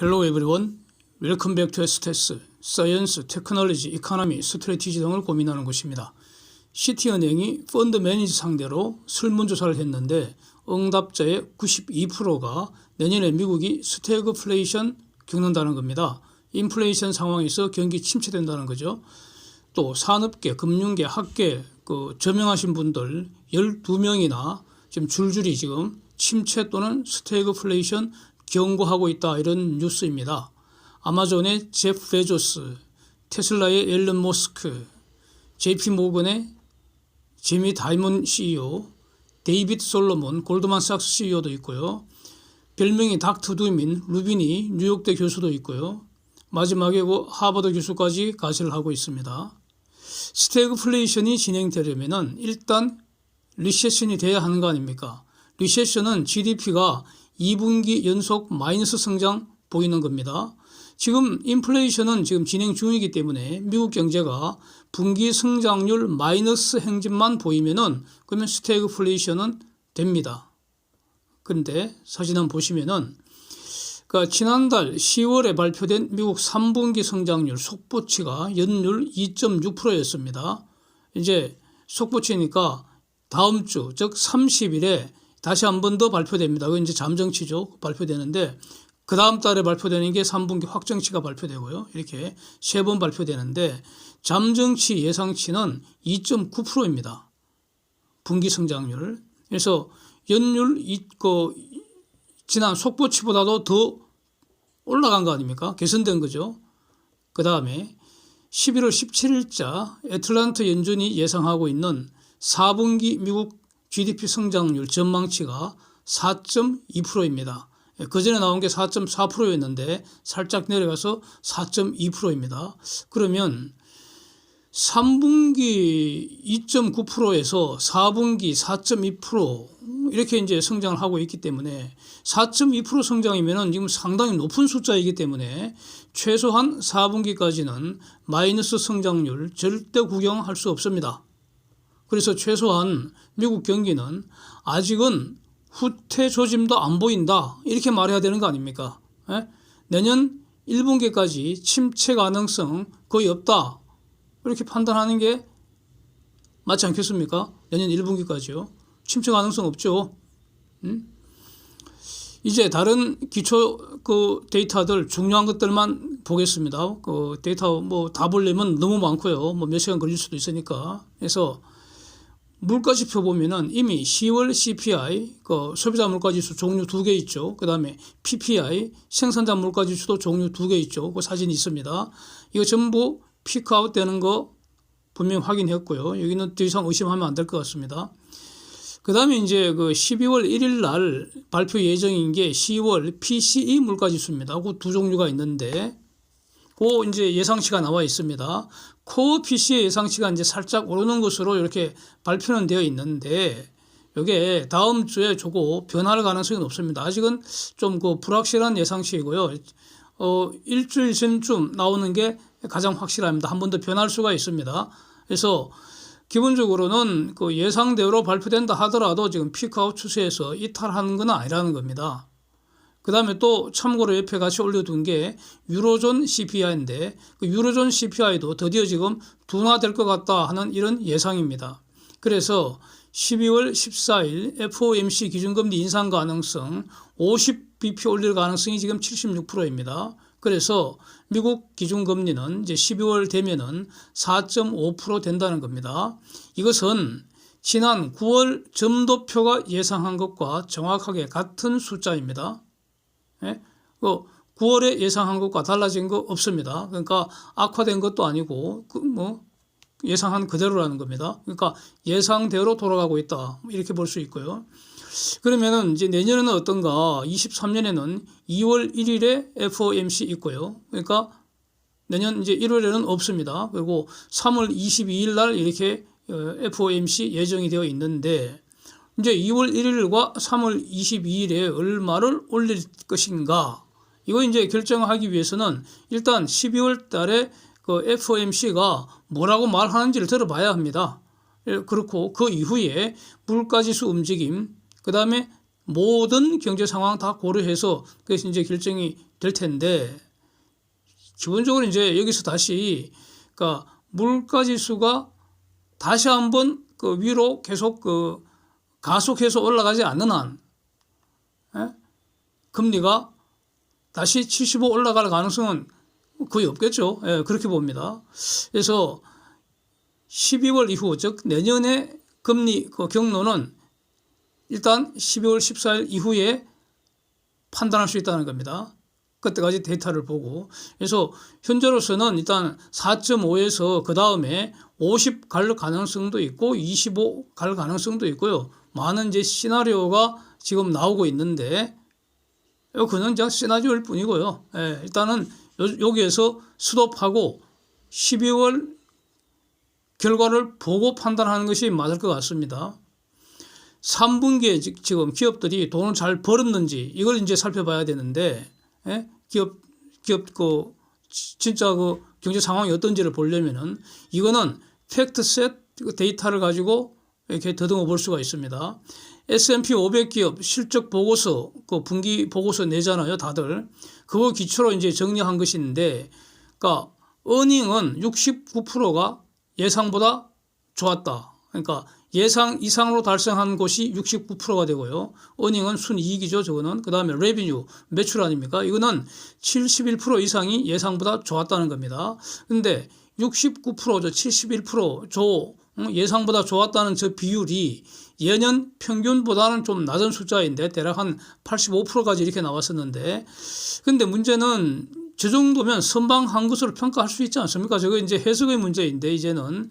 Hello everyone. Welcome back to STS, 사이언스, 테크놀로지, 이코노미, 스트래티지 등을 고민하는 곳입니다. 시티은행이 펀드 매니저 상대로 설문조사를 했는데 응답자의 92%가 내년에 미국이 스태그플레이션 겪는다는 겁니다. 인플레이션 상황에서 경기 침체된다는 거죠. 또 산업계, 금융계, 학계 저명하신 분들 12명이나 지금 줄줄이 지금 침체 또는 스태그플레이션 경고하고 있다, 이런 뉴스입니다. 아마존의 제프 베조스, 테슬라의 앨런 머스크, JP 모건의 제미 다이먼 CEO, 데이비드 솔로몬 골드만삭스 CEO도 있고요. 별명이 닥터 두민 루비니 뉴욕대 교수도 있고요. 마지막에 하버드 교수까지 가세를 하고 있습니다. 스태그플레이션이 진행되려면 일단 리세션이 돼야 하는 거 아닙니까? 리세션은 GDP가 2분기 연속 마이너스 성장 보이는 겁니다. 지금 인플레이션은 지금 진행 중이기 때문에 미국 경제가 분기 성장률 마이너스 행진만 보이면은 그러면 스태그플레이션은 됩니다. 그런데 사진 한번 보시면은 지난달 10월에 발표된 미국 3분기 성장률 속보치가 연율 2.6%였습니다. 이제 속보치니까 다음 주, 즉 30일에 다시 한 번 더 발표됩니다. 그건 이제 잠정치죠. 발표되는데 그 다음 달에 발표되는 게 3분기 확정치가 발표되고요. 이렇게 3번 발표되는데 잠정치 예상치는 2.9%입니다. 분기 성장률. 그래서 연율 지난 속보치보다도 더 올라간 거 아닙니까? 개선된 거죠. 그 다음에 11월 17일자 애틀란타 연준이 예상하고 있는 4분기 미국 GDP 성장률 전망치가 4.2%입니다. 그전에 나온 게 4.4%였는데 살짝 내려가서 4.2%입니다. 그러면 3분기 2.9%에서 4분기 4.2% 이렇게 이제 성장을 하고 있기 때문에 4.2% 성장이면은 지금 상당히 높은 숫자이기 때문에 최소한 4분기까지는 마이너스 성장률 절대 구경할 수 없습니다. 그래서 최소한 미국 경기는 아직은 후퇴 조짐도 안 보인다, 이렇게 말해야 되는 거 아닙니까? 내년 1분기까지 침체 가능성 거의 없다, 이렇게 판단하는 게 맞지 않겠습니까? 내년 1분기까지요. 침체 가능성 없죠. 이제 다른 기초 데이터들 중요한 것들만 보겠습니다. 데이터 다 보려면 너무 많고요. 몇 시간 걸릴 수도 있으니까. 그래서 물가지표 보면은 이미 10월 CPI, 소비자 물가지수 종류 2개 있죠. 그 다음에 PPI, 생산자 물가지수도 종류 2개 있죠. 그 사진이 있습니다. 이거 전부 피크아웃 되는 거 분명히 확인했고요. 여기는 더 이상 의심하면 안 될 것 같습니다. 그 다음에 이제 12월 1일 날 발표 예정인 게 10월 PCE 물가지수입니다. 그 두 종류가 있는데, 이제 예상치가 나와 있습니다. 코어 PC의 예상치가 이제 살짝 오르는 것으로 이렇게 발표는 되어 있는데, 이게 다음 주에 저거 변할 가능성이 높습니다. 아직은 좀 불확실한 예상치이고요. 일주일 전쯤 나오는 게 가장 확실합니다. 한 번 더 변할 수가 있습니다. 그래서 기본적으로는 예상대로 발표된다 하더라도 지금 피크아웃 추세에서 이탈하는 건 아니라는 겁니다. 그 다음에 또 참고로 옆에 같이 올려둔 게 유로존 CPI인데 유로존 CPI도 드디어 지금 둔화될 것 같다 하는 이런 예상입니다. 그래서 12월 14일 FOMC 기준금리 인상 가능성 50bp 올릴 가능성이 지금 76%입니다. 그래서 미국 기준금리는 이제 12월 되면은 4.5% 된다는 겁니다. 이것은 지난 9월 점도표가 예상한 것과 정확하게 같은 숫자입니다. 9월에 예상한 것과 달라진 거 없습니다. 그러니까 악화된 것도 아니고 예상한 그대로라는 겁니다. 그러니까 예상대로 돌아가고 있다, 이렇게 볼 수 있고요. 그러면은 이제 내년에는 어떤가? 23년에는 2월 1일에 FOMC 있고요. 그러니까 내년 이제 1월에는 없습니다. 그리고 3월 22일 날 이렇게 FOMC 예정이 되어 있는데, 이제 2월 1일과 3월 22일에 얼마를 올릴 것인가? 이거 이제 결정하기 위해서는 일단 12월 달에 FOMC가 뭐라고 말하는지를 들어봐야 합니다. 그렇고 그 이후에 물가지수 움직임, 그 다음에 모든 경제 상황 다 고려해서 그것이 이제 결정이 될 텐데, 기본적으로 이제 여기서 다시 그러니까 물가 지수가 다시 한번 그 위로 계속 그 가속해서 올라가지 않는 한, 예? 금리가 다시 75 올라갈 가능성은 거의 없겠죠. 예, 그렇게 봅니다. 그래서 12월 이후, 즉 내년의 금리 그 경로는 일단 12월 14일 이후에 판단할 수 있다는 겁니다. 그때까지 데이터를 보고. 그래서 현재로서는 일단 4.5에서 그 다음에 50 갈 가능성도 있고 25 갈 가능성도 있고요. 많은 이제 시나리오가 지금 나오고 있는데, 그는 그냥 시나리오일 뿐이고요. 예, 일단은 여기에서 스톱하고 12월 결과를 보고 판단하는 것이 맞을 것 같습니다. 3분기에 지금 기업들이 돈을 잘 벌었는지 이걸 이제 살펴봐야 되는데, 예? 기업 그 진짜 그 경제 상황이 어떤지를 보려면은 이거는 팩트셋 데이터를 가지고 이렇게 더듬어 볼 수가 있습니다. S&P 500 기업 실적 보고서, 그 분기 보고서 내잖아요, 다들. 그거 기초로 이제 정리한 것인데, 그러니까 어닝은 69%가 예상보다 좋았다. 그러니까 예상 이상으로 달성한 곳이 69%가 되고요. 어닝은 순이익이죠, 저거는. 그 다음에 레비뉴, 매출 아닙니까? 이거는 71% 이상이 예상보다 좋았다는 겁니다. 근데 69%죠, 71% 예상보다 좋았다는 저 비율이 예년 평균보다는 좀 낮은 숫자인데 대략 한 85%까지 이렇게 나왔었는데, 근데 문제는 저 정도면 선방한 것으로 평가할 수 있지 않습니까? 저거 이제 해석의 문제인데, 이제는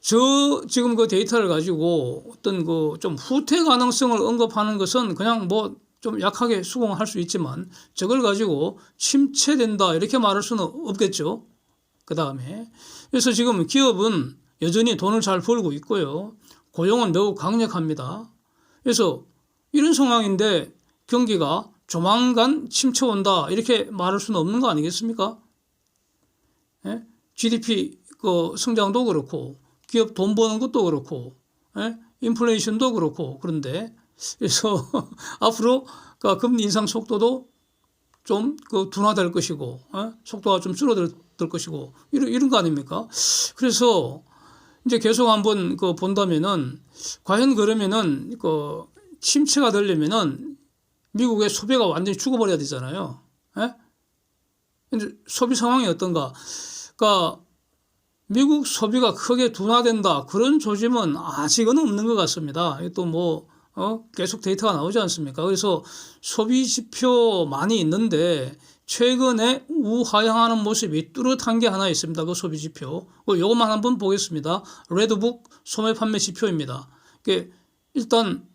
지금 그 데이터를 가지고 어떤 그 좀 후퇴 가능성을 언급하는 것은 그냥 뭐 좀 약하게 수긍할 수 있지만, 저걸 가지고 침체된다 이렇게 말할 수는 없겠죠. 그 다음에 그래서 지금 기업은 여전히 돈을 잘 벌고 있고요. 고용은 매우 강력합니다. 그래서 이런 상황인데 경기가 조만간 침체 온다 이렇게 말할 수는 없는 거 아니겠습니까? 예? GDP 그 성장도 그렇고 기업 돈 버는 것도 그렇고, 예? 인플레이션도 그렇고. 그런데 그래서 앞으로 그 금리 인상 속도도 좀 그 둔화될 것이고, 예? 속도가 좀 줄어들 것이고, 이런 거 아닙니까? 그래서 이제 계속 한번 그 본다면은, 과연 그러면은 그 침체가 되려면은 미국의 소비가 완전히 죽어버려야 되잖아요. 예? 근데 소비 상황이 어떤가? 그러니까 미국 소비가 크게 둔화된다, 그런 조짐은 아직은 없는 것 같습니다. 또 뭐 계속 데이터가 나오지 않습니까? 그래서 소비 지표 많이 있는데 최근에 우하향하는 모습이 뚜렷한 게 하나 있습니다. 그 소비 지표. 이것만 한번 보겠습니다. 레드북 소매 판매 지표입니다. 일단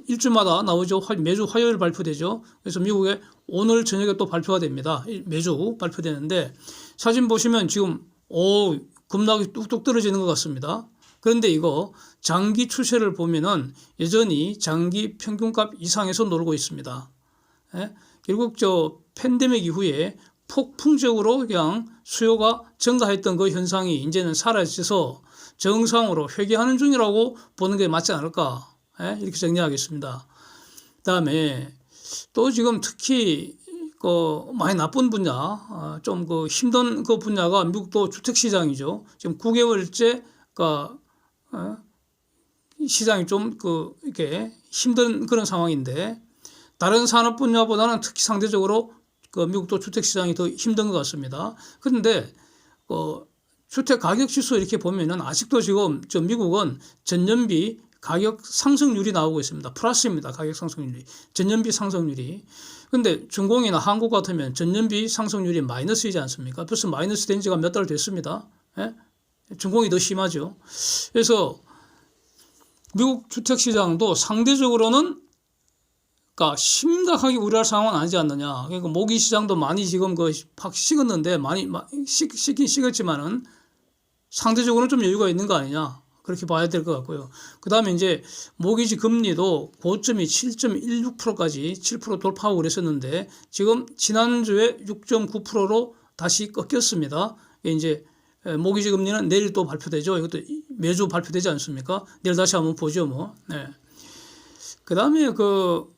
일주마다 나오죠. 매주 화요일 발표되죠. 그래서 미국에 오늘 저녁에 또 발표가 됩니다. 매주 발표되는데, 사진 보시면 지금 급락이 뚝뚝 떨어지는 것 같습니다. 그런데 이거 장기 추세를 보면은 여전히 장기 평균값 이상에서 놀고 있습니다. 예? 결국 저 팬데믹 이후에 폭풍적으로 그냥 수요가 증가했던 그 현상이 이제는 사라져서 정상으로 회귀하는 중이라고 보는 게 맞지 않을까, 예? 이렇게 정리하겠습니다. 그다음에 또 지금 특히 그 많이 나쁜 분야, 좀 그 힘든 그 분야가 미국도 주택 시장이죠. 지금 9개월째 시장이 좀 이렇게 힘든 그런 상황인데, 다른 산업 분야보다는 특히 상대적으로 그 미국도 주택 시장이 더 힘든 것 같습니다. 그런데 주택 가격 지수 이렇게 보면은 아직도 지금 저 미국은 전년비 가격 상승률이 나오고 있습니다. 플러스입니다. 가격 상승률이. 전년비 상승률이. 근데 중공이나 한국 같으면 전년비 상승률이 마이너스이지 않습니까? 벌써 마이너스 된 지가 몇 달 됐습니다. 예? 중공이 더 심하죠. 그래서 미국 주택시장도 상대적으로는 그러니까 심각하게 우려할 상황은 아니지 않느냐. 그러니까 모기 시장도 많이 지금 팍 식었는데, 많이 식긴 식었지만은 상대적으로는 좀 여유가 있는 거 아니냐. 그렇게 봐야 될 것 같고요. 그 다음에 이제 모기지 금리도 고점이 7.16%까지 7% 돌파하고 그랬었는데, 지금 지난주에 6.9%로 다시 꺾였습니다. 이제 모기지 금리는 내일 또 발표되죠. 이것도 매주 발표되지 않습니까? 내일 다시 한번 보죠, 뭐. 네. 그다음에 그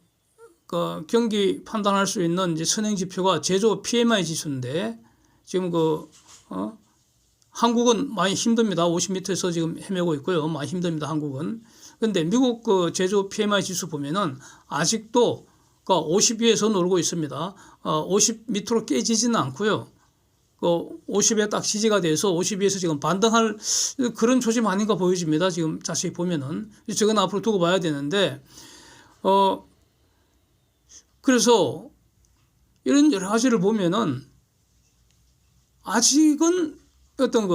경기 판단할 수 있는 이제 선행 지표가 제조 PMI 지수인데 지금 한국은 많이 힘듭니다. 50m에서 지금 헤매고 있고요. 많이 힘듭니다. 한국은. 근데 미국 그 제조 PMI 지수 보면은 아직도 그 50위에서 놀고 있습니다. 50 밑으로 깨지지는 않고요. 그 50에 딱 지지가 돼서 50위에서 지금 반등할 그런 조짐 아닌가 보여집니다. 지금 자세히 보면은. 저건 앞으로 두고 봐야 되는데, 그래서 이런 여러 가지를 보면은 아직은 어떤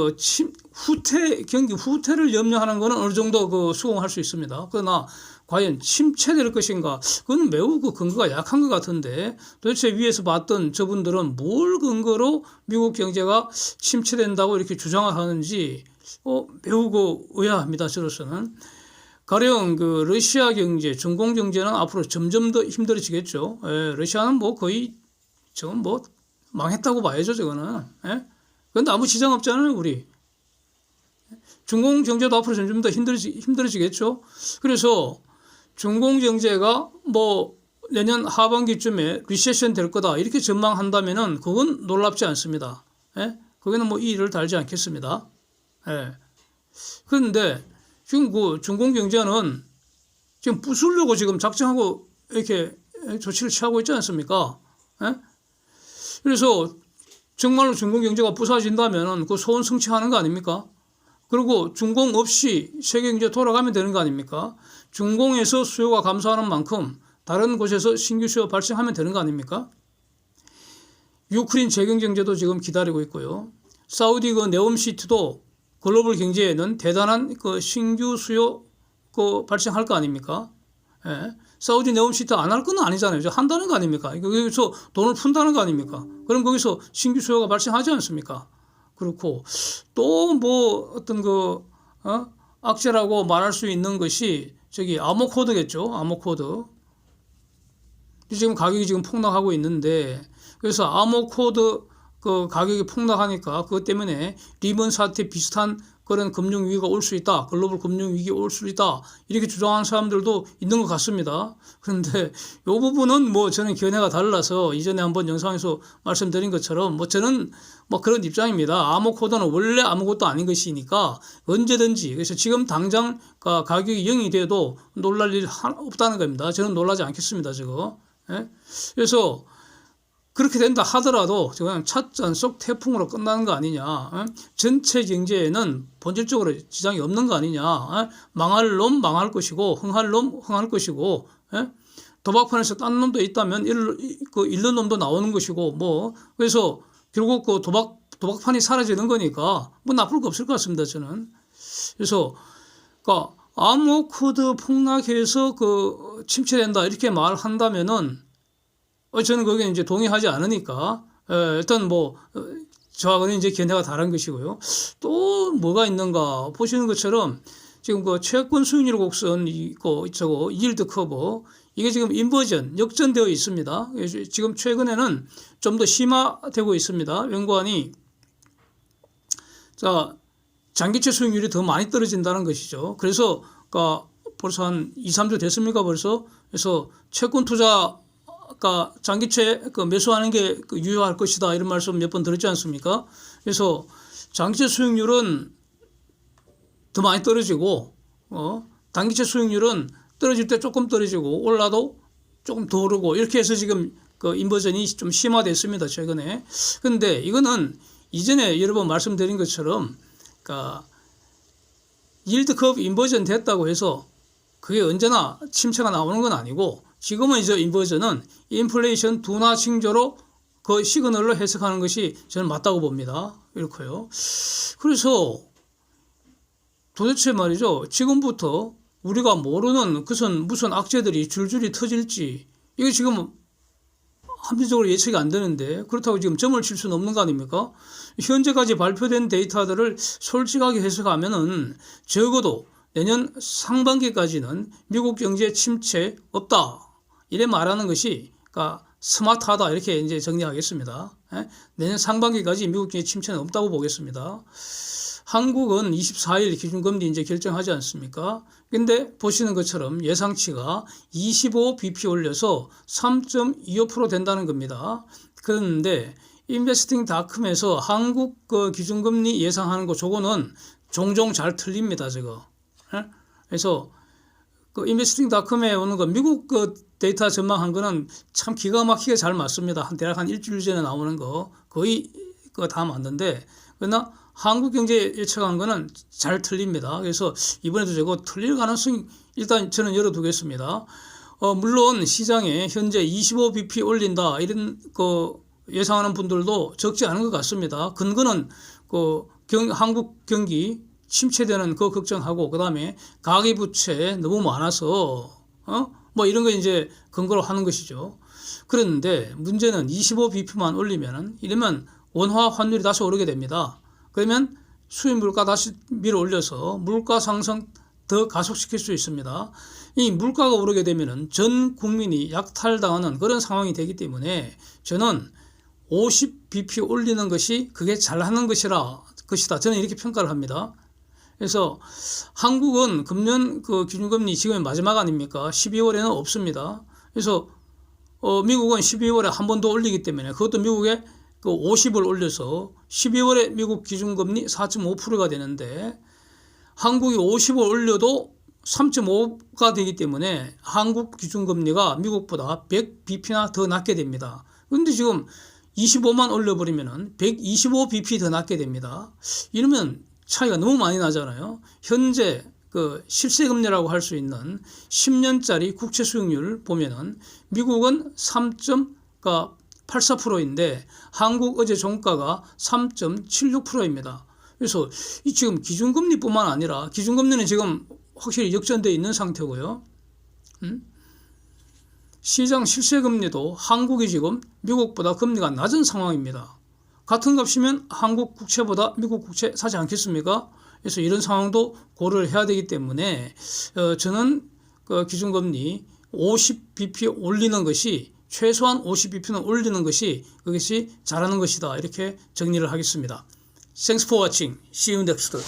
경기 후퇴를 염려하는 것은 어느 정도 수긍할 수 있습니다. 그러나 과연 침체될 것인가? 그건 매우 근거가 약한 것 같은데 도대체 위에서 봤던 저분들은 뭘 근거로 미국 경제가 침체된다고 이렇게 주장하는지 매우 의아합니다. 저로서는. 가령 러시아 경제, 중공 경제는 앞으로 점점 더 힘들어지겠죠. 러시아는 거의 저건 망했다고 봐야죠. 저거는. 그런데 아무 지장 없잖아요, 우리. 중공 경제도 앞으로 점점 더 힘들어지겠죠. 그래서 중공 경제가 내년 하반기쯤에 리세션 될 거다 이렇게 전망한다면은 그건 놀랍지 않습니다. 거기는 이의를 달지 않겠습니다. 그런데 지금 중공 경제는 지금 부수려고 지금 작정하고 이렇게 조치를 취하고 있지 않습니까? 그래서 정말로 중공 경제가 부서진다면 그 소원 성취하는 거 아닙니까? 그리고 중공 없이 세계 경제 돌아가면 되는 거 아닙니까? 중공에서 수요가 감소하는 만큼 다른 곳에서 신규 수요 발생하면 되는 거 아닙니까? 유크레인 재경 경제도 지금 기다리고 있고요. 사우디 네옴시티도 글로벌 경제에는 대단한 신규 수요 발생할 거 아닙니까? 사우디 네옴시티 안 할 건 아니잖아요. 한다는 거 아닙니까? 거기서 돈을 푼다는 거 아닙니까? 그럼 거기서 신규 수요가 발생하지 않습니까? 그렇고 또 어떤 악재라고 말할 수 있는 것이 아모코드겠죠. 아모코드. 지금 가격이 지금 폭락하고 있는데 그래서 아모코드 가격이 폭락하니까 그것 때문에 리먼 사태 비슷한 그런 금융위기가 올 수 있다. 글로벌 금융위기가 올 수 있다. 이렇게 주장하는 사람들도 있는 것 같습니다. 그런데 이 부분은 저는 견해가 달라서 이전에 한번 영상에서 말씀드린 것처럼 저는 그런 입장입니다. 아모코드는 원래 아무것도 아닌 것이니까 언제든지 그래서 지금 당장 가격이 0이 돼도 놀랄 일 없다는 겁니다. 저는 놀라지 않겠습니다. 그래서 그렇게 된다 하더라도 그냥 찻잔 속 태풍으로 끝나는 거 아니냐. 전체 경제에는 본질적으로 지장이 없는 거 아니냐. 망할 놈 망할 것이고 흥할 놈 흥할 것이고 도박판에서 딴 놈도 있다면 잃는 놈도 나오는 것이고 그래서 결국 도박판이 사라지는 거니까 나쁠 거 없을 것 같습니다. 저는. 그래서 아모코드 폭락해서 침체된다 이렇게 말한다면은 저는 거기에 이제 동의하지 않으니까 일단 저하고는 이제 견해가 다른 것이고요. 또 뭐가 있는가 보시는 것처럼 지금 채권 수익률 곡선 yield 커브 이게 지금 인버전 역전되어 있습니다. 지금 최근에는 좀 더 심화되고 있습니다. 연구원이 장기채 수익률이 더 많이 떨어진다는 것이죠. 그래서 벌써 한 2, 3주 됐습니까 벌써? 그래서 채권 투자 장기채 매수하는 게 유효할 것이다 이런 말씀 몇 번 들었지 않습니까? 그래서 장기채 수익률은 더 많이 떨어지고 단기채 수익률은 떨어질 때 조금 떨어지고 올라도 조금 더 오르고 이렇게 해서 지금 인버전이 좀 심화됐습니다 최근에. 그런데 이거는 이전에 여러 번 말씀드린 것처럼 yield curve 인버전 됐다고 해서 그게 언제나 침체가 나오는 건 아니고 지금은 이제 인버전은 인플레이션 둔화 징조로 그 시그널로 해석하는 것이 저는 맞다고 봅니다. 이렇고요. 그래서 도대체 말이죠. 지금부터 우리가 모르는 무슨 악재들이 줄줄이 터질지 이게 지금 합리적으로 예측이 안 되는데 그렇다고 지금 점을 칠 수는 없는 거 아닙니까? 현재까지 발표된 데이터들을 솔직하게 해석하면은 적어도 내년 상반기까지는 미국 경제 침체 없다. 이래 말하는 것이 스마트하다 이렇게 이제 정리하겠습니다. 내년 상반기까지 미국 경제 침체는 없다고 보겠습니다. 한국은 24일 기준금리 이제 결정하지 않습니까? 근데 보시는 것처럼 예상치가 25bp 올려서 3.25% 된다는 겁니다. 그런데 인베스팅닷컴에서 한국 그 기준금리 예상하는 거 저거는 종종 잘 틀립니다. 저거. 그래서 그 인베스팅닷컴에 오는 거 미국 그 데이터 전망한 거는 참 기가 막히게 잘 맞습니다. 대략 한 일주일 전에 나오는 거 거의 그 다 맞는데, 그러나 한국경제 예측한 거는 잘 틀립니다. 그래서 이번에도 저거 틀릴 가능성이 일단 저는 열어두겠습니다. 물론 시장에 현재 25bp 올린다 이런 그 예상하는 분들도 적지 않은 것 같습니다. 근거는 그 한국 경기 침체되는 그 걱정하고, 그 다음에 가계부채 너무 많아서 뭐 이런 거 이제 근거로 하는 것이죠. 그런데 문제는 25bp만 올리면은 이러면 원화 환율이 다시 오르게 됩니다. 그러면 수입 물가 다시 밀어 올려서 물가 상승 더 가속시킬 수 있습니다. 이 물가가 오르게 되면은 전 국민이 약탈당하는 그런 상황이 되기 때문에 저는 50bp 올리는 것이 그게 잘하는 것이다. 저는 이렇게 평가를 합니다. 그래서 한국은 금년 그 기준금리 지금이 마지막 아닙니까? 12월에는 없습니다. 그래서 미국은 12월에 한 번 더 올리기 때문에 그것도 미국에 그 50을 올려서 12월에 미국 기준금리 4.5%가 되는데 한국이 50을 올려도 3.5가 되기 때문에 한국 기준금리가 미국보다 100bp나 더 낮게 됩니다. 그런데 지금 25만 올려버리면 125bp 더 낮게 됩니다. 이러면 차이가 너무 많이 나잖아요. 현재 그 실세금리라고 할 수 있는 10년짜리 국채 수익률 보면은 미국은 3.84%인데 한국 어제 종가가 3.76%입니다. 그래서 이 지금 기준금리뿐만 아니라 기준금리는 지금 확실히 역전되어 있는 상태고요. 시장 실세금리도 한국이 지금 미국보다 금리가 낮은 상황입니다. 같은 값이면 한국 국채보다 미국 국채 사지 않겠습니까? 그래서 이런 상황도 고려를 해야 되기 때문에 저는 그 기준금리 50bp 올리는 것이, 최소한 50bp는 올리는 것이 그것이 잘하는 것이다. 이렇게 정리를 하겠습니다. Thanks for watching. See you next.